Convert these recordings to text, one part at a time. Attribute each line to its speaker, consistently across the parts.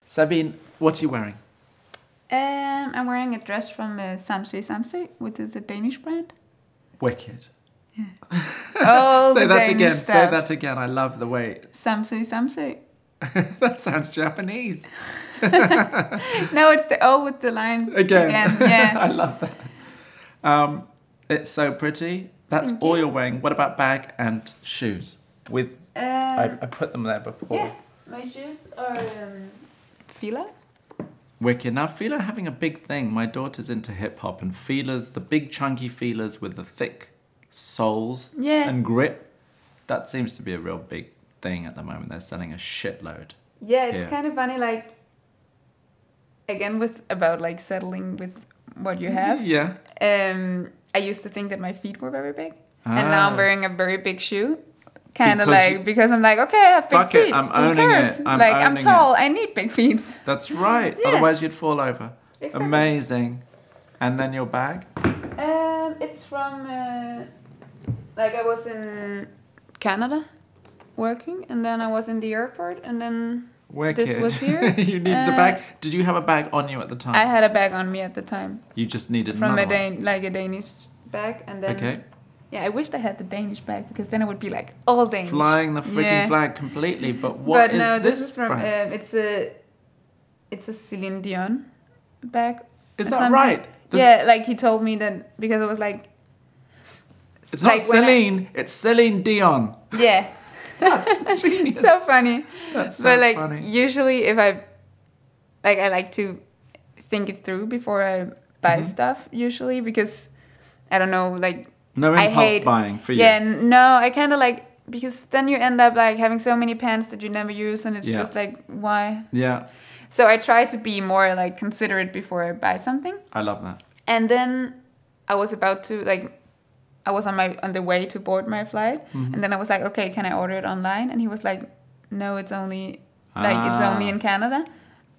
Speaker 1: Sabine, what are you wearing?
Speaker 2: I'm wearing a dress from Samsø, which is a Danish brand.
Speaker 1: Wicked.
Speaker 2: Yeah. Oh,
Speaker 1: Say
Speaker 2: the
Speaker 1: that
Speaker 2: Danish
Speaker 1: again.
Speaker 2: stuff.
Speaker 1: Say that again. I love the way.
Speaker 2: Samsø.
Speaker 1: That sounds Japanese.
Speaker 2: No, it's the O with the line
Speaker 1: Again.
Speaker 2: Yeah.
Speaker 1: I love that. It's so pretty. That's
Speaker 2: Thank
Speaker 1: all
Speaker 2: you.
Speaker 1: you're wearing. What about bag and shoes? With I put them there before.
Speaker 2: Yeah, my shoes are Fila.
Speaker 1: Wicked. Now Fila having a big thing. My daughter's into hip hop and Fila's, the big chunky Fila's with the thick soles and grip. That seems to be a real big thing at the moment. They're selling a shitload.
Speaker 2: Yeah, it's kind of funny, like, again, about like settling with what you have.
Speaker 1: Yeah.
Speaker 2: I used to think that my feet were very big. And now I'm wearing a very big shoe. Kind of because I'm like, okay, I have big feet.
Speaker 1: I'm
Speaker 2: Who
Speaker 1: owning
Speaker 2: cares?
Speaker 1: it.
Speaker 2: I'm tall. I need big feet.
Speaker 1: That's right.
Speaker 2: Yeah.
Speaker 1: Otherwise you'd fall over.
Speaker 2: Exactly.
Speaker 1: Amazing. And then your bag?
Speaker 2: It's from, I was in Canada working, and then I was in the airport, and then this was here.
Speaker 1: You needed a bag? Did you have a bag on you at the time?
Speaker 2: I had a bag on me at the time.
Speaker 1: You just needed
Speaker 2: from
Speaker 1: another one.
Speaker 2: a Danish bag, and then...
Speaker 1: Okay.
Speaker 2: Yeah, I wished I had the Danish bag, because then it would be like all Danish.
Speaker 1: Flying the freaking flag completely, but what is
Speaker 2: this is from
Speaker 1: brand?
Speaker 2: it's a Celine Dion bag.
Speaker 1: Is that right?
Speaker 2: Yeah, like he told me that, because it was like...
Speaker 1: It's not Celine, it's Celine Dion.
Speaker 2: Yeah.
Speaker 1: That's genius.
Speaker 2: So funny.
Speaker 1: That's so
Speaker 2: but
Speaker 1: funny.
Speaker 2: Usually if I like to think it through before I buy stuff, usually, because I don't know, like...
Speaker 1: No impulse buying for you.
Speaker 2: Yeah, no, I kind of like, because then you end up like having so many pants that you never use, and it's just like, why?
Speaker 1: Yeah.
Speaker 2: So I try to be more like considerate before I buy something.
Speaker 1: I love that.
Speaker 2: And then I was about to I was on the way to board my flight, and then I was like, okay, can I order it online? And he was like, no, it's only in Canada.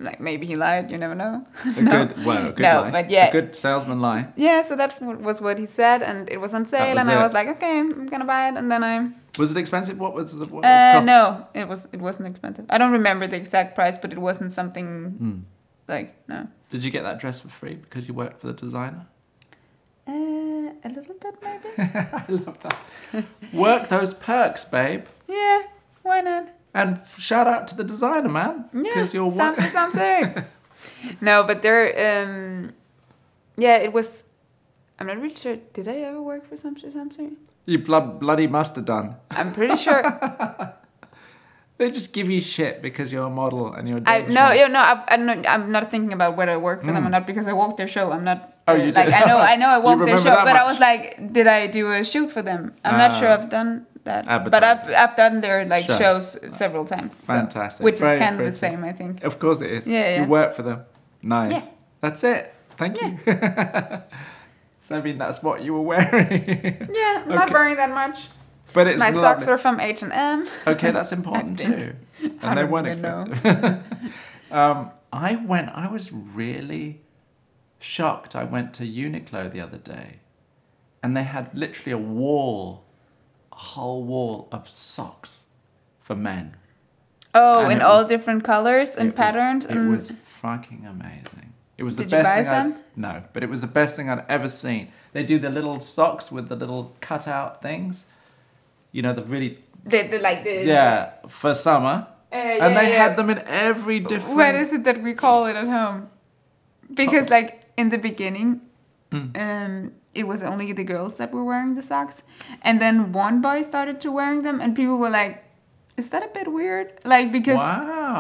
Speaker 2: Like, maybe he lied, you never know.
Speaker 1: A good lie.
Speaker 2: But yeah.
Speaker 1: A good salesman lie.
Speaker 2: Yeah, so that was what he said, and it was on sale, and I was like, okay, I'm gonna buy it, and then
Speaker 1: Was it expensive? What was the cost?
Speaker 2: No, it wasn't expensive. I don't remember the exact price, but it wasn't something no.
Speaker 1: Did you get that dress for free because you worked for the designer?
Speaker 2: A little bit, maybe.
Speaker 1: I love that. Work those perks, babe.
Speaker 2: Yeah, why not?
Speaker 1: And shout out to the designer, man.
Speaker 2: Yeah,
Speaker 1: you're
Speaker 2: Samsø. No, but they're, it was, I'm not really sure, did I ever work for Samsø?
Speaker 1: You bloody must have done.
Speaker 2: I'm pretty sure.
Speaker 1: They just give you shit because you're a model and you're
Speaker 2: I'm not thinking about whether I work for them or not, because I walked their show. I'm not,
Speaker 1: you did?
Speaker 2: I know I walked their show, but I was
Speaker 1: much?
Speaker 2: like, did I do a shoot for them? I'm not sure I've done that, but I've done their shows several times.
Speaker 1: Fantastic.
Speaker 2: So, which
Speaker 1: Very
Speaker 2: is kind
Speaker 1: pretty.
Speaker 2: of the same, I think.
Speaker 1: Of course it is.
Speaker 2: Yeah.
Speaker 1: You work for them. Nice.
Speaker 2: Yeah.
Speaker 1: That's it. Thank you. So, I mean, that's what you were wearing.
Speaker 2: Yeah, I'm not wearing that much.
Speaker 1: But it's
Speaker 2: my
Speaker 1: lovely.
Speaker 2: socks are from H&M.
Speaker 1: Okay, that's important too. And they weren't expensive. I was really shocked. I went to Uniqlo the other day, and they had literally a whole wall of socks for men.
Speaker 2: Oh,
Speaker 1: And
Speaker 2: in all different colors and patterns.
Speaker 1: It was fucking amazing. It was the
Speaker 2: Did
Speaker 1: best
Speaker 2: you buy
Speaker 1: thing
Speaker 2: some?
Speaker 1: No, but it was the best thing I'd ever seen. They do the little socks with the little cutout things. You know, the really... for summer. And they had them in every different...
Speaker 2: What is it that we call it at home? Because in the beginning, it was only the girls that were wearing the socks. And then one boy started to wearing them, and people were like, is that a bit weird? Because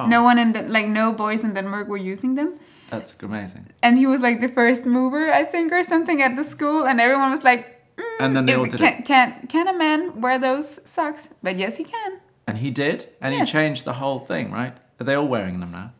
Speaker 2: no boys in Denmark were using them.
Speaker 1: That's amazing.
Speaker 2: And he was the first mover, I think, or something at the school, and everyone was like,
Speaker 1: and then they all did it.
Speaker 2: Can a man wear those socks? But yes, he can.
Speaker 1: And he did? And he changed the whole thing, right? Are they all wearing them now?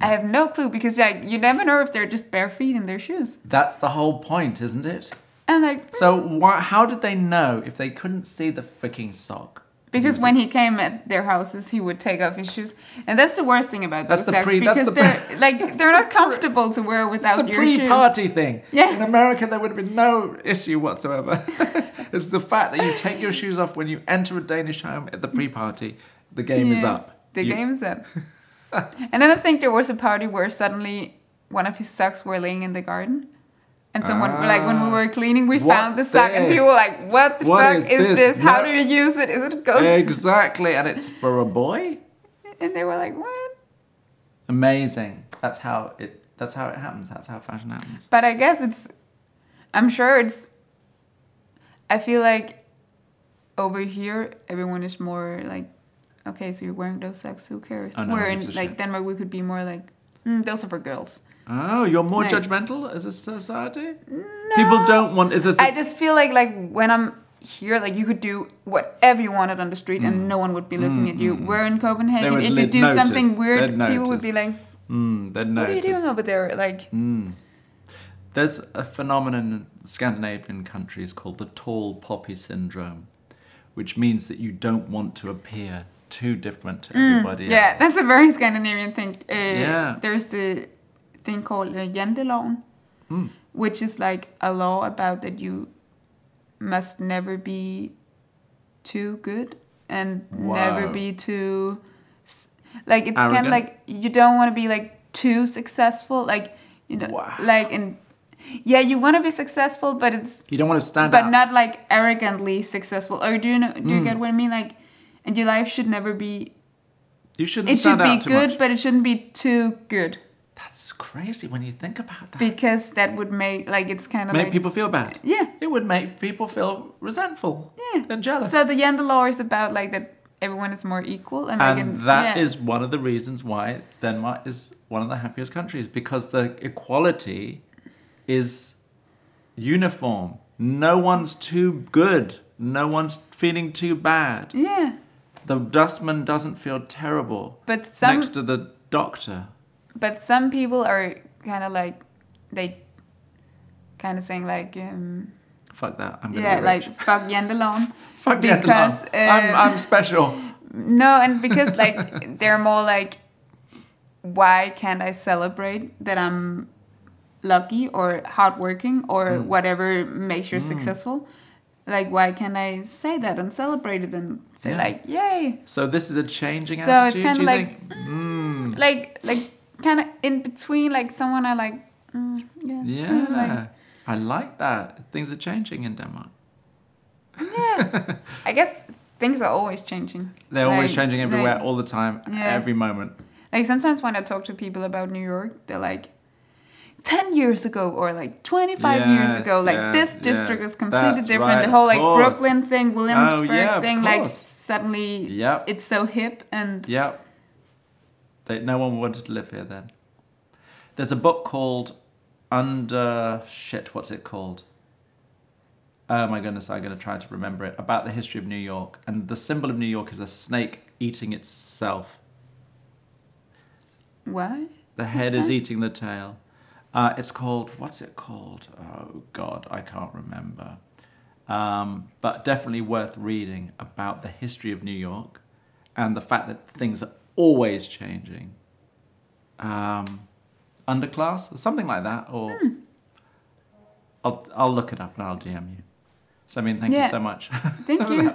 Speaker 2: I have no clue, because you never know if they're just bare feet in their shoes.
Speaker 1: That's the whole point, isn't it?
Speaker 2: And
Speaker 1: So how did they know if they couldn't see the freaking sock?
Speaker 2: Because when he came at their houses, he would take off his shoes, and that's the worst thing about those socks, because they're not comfortable to wear without your shoes.
Speaker 1: It's the pre-party thing.
Speaker 2: Yeah.
Speaker 1: In America, there would have been no issue whatsoever. It's the fact that you take your shoes off when you enter a Danish home at the pre-party. The game is up.
Speaker 2: The game is up. And then I think there was a party where suddenly one of his socks were laying in the garden. And someone, like when we were cleaning, we found the sock, and people were like, "What the fuck is this?
Speaker 1: No.
Speaker 2: How do you use it? Is it a ghost?"
Speaker 1: Exactly, and it's for a boy.
Speaker 2: And they were like, "What?"
Speaker 1: Amazing. That's how it happens. That's how fashion happens.
Speaker 2: But I guess I feel like over here everyone is more like, okay, so you're wearing those socks, who cares?
Speaker 1: Oh, no,
Speaker 2: where in like Denmark we could be more like, those are for girls.
Speaker 1: Oh, you're more judgmental as a society? No. People don't want...
Speaker 2: I just feel like when I'm here, like you could do whatever you wanted on the street and no one would be looking at you. We're in Copenhagen. If you do something weird, people would be like, what are you doing over there? Like...
Speaker 1: There's a phenomenon in Scandinavian countries called the tall poppy syndrome, which means that you don't want to appear too different to everybody else.
Speaker 2: Yeah, that's a very Scandinavian thing.
Speaker 1: Yeah.
Speaker 2: There's the thing called Janteloven, which is like a law about that you must never be too good and never be too... Like, it's kind of like, you don't want to be like too successful. Like, you know, like in... Yeah, you want to be successful, but it's...
Speaker 1: You don't want to stand out.
Speaker 2: But not like arrogantly successful. Or do you get what I mean? Like, and your life should never be...
Speaker 1: You shouldn't stand out too much.
Speaker 2: It should be good, but it shouldn't be too good.
Speaker 1: That's crazy when you think about that.
Speaker 2: Because that would make, like, it's kind of like...
Speaker 1: Make people feel bad.
Speaker 2: Yeah.
Speaker 1: It would make people feel resentful.
Speaker 2: Yeah.
Speaker 1: And jealous.
Speaker 2: So the gender law is about, like, that everyone is more equal. And
Speaker 1: that is one of the reasons why Denmark is one of the happiest countries. Because the equality is uniform. No one's too good. No one's feeling too bad.
Speaker 2: Yeah.
Speaker 1: The dustman doesn't feel terrible next to the doctor.
Speaker 2: But some people are kind of like, they kind of saying like...
Speaker 1: fuck that, I'm gonna be rich.
Speaker 2: Like, fuck Janteloven.
Speaker 1: Fuck Janteloven. I'm special.
Speaker 2: No, and because like, they're more like, why can't I celebrate that I'm lucky or hardworking or whatever makes you successful? Like, why can't I say that and celebrate it and say like, yay?
Speaker 1: So this is a changing attitude,
Speaker 2: it's kind of
Speaker 1: like,
Speaker 2: like kind of in between, like someone I like,
Speaker 1: I like that. Things are changing in Denmark.
Speaker 2: Yeah. I guess things are always changing.
Speaker 1: They're always changing everywhere, all the time, every moment.
Speaker 2: Like sometimes when I talk to people about New York, they're like, 10 years ago or like 25 years ago, like this district is completely different.
Speaker 1: Right,
Speaker 2: the whole like Brooklyn thing, Williamsburg thing, like suddenly it's so hip and...
Speaker 1: No one wanted to live here then. There's a book called what's it called? Oh my goodness, I'm going to try to remember it. About the history of New York. And the symbol of New York is a snake eating itself.
Speaker 2: What?
Speaker 1: The head is eating the tail. It's called, what's it called? Oh God, I can't remember. But definitely worth reading about the history of New York and the fact that things are always changing. Underclass, something like that, or I'll look it up and I'll DM you. Sabine, thank you so much.
Speaker 2: Thank you.